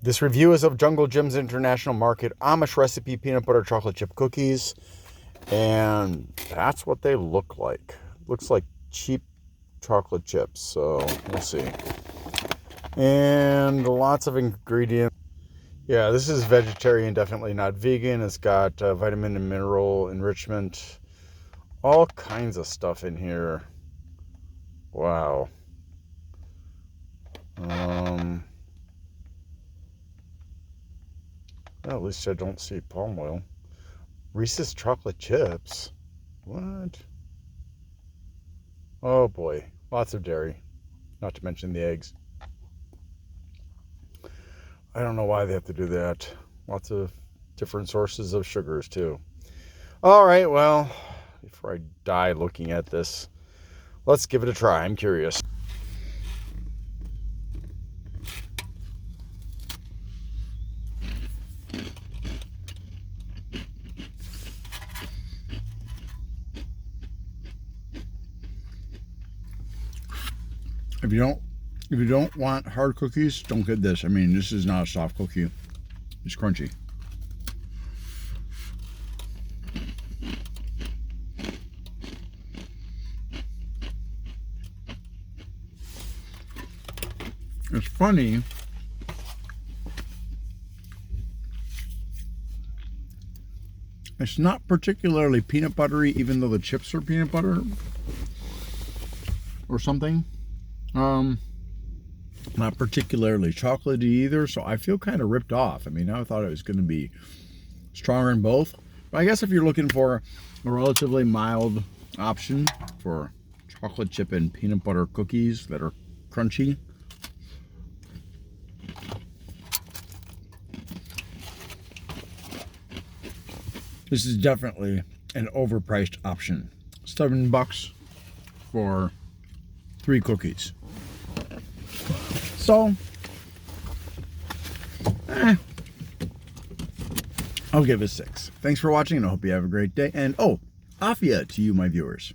This review is of Jungle Jim's International Market Amish recipe peanut butter chocolate chip cookies. And that's what they look like. Looks like cheap chocolate chips. So we'll see. And lots of ingredients. Yeah, this is vegetarian, definitely not vegan. It's got vitamin and mineral enrichment. All kinds of stuff in here. Wow. Well, at least I don't see palm oil. Reese's chocolate chips. What? Oh boy. Lots of dairy. Not to mention the eggs. I don't know why they have to do that. Lots of different sources of sugars too. All right, well, before I die looking at this, let's give it a try. I'm curious. If you don't want hard cookies, don't get this. I mean, this is not a soft cookie. It's crunchy. It's funny. It's not particularly peanut buttery, even though the chips are peanut butter or something. Not particularly chocolatey either, so I feel kind of ripped off. I mean, I thought it was going to be stronger in both. But I guess if you're looking for a relatively mild option for chocolate chip and peanut butter cookies that are crunchy, this is definitely an overpriced option. $7 for 3 cookies. So, I'll give it 6. Thanks for watching, and I hope you have a great day. And, afia to you, my viewers.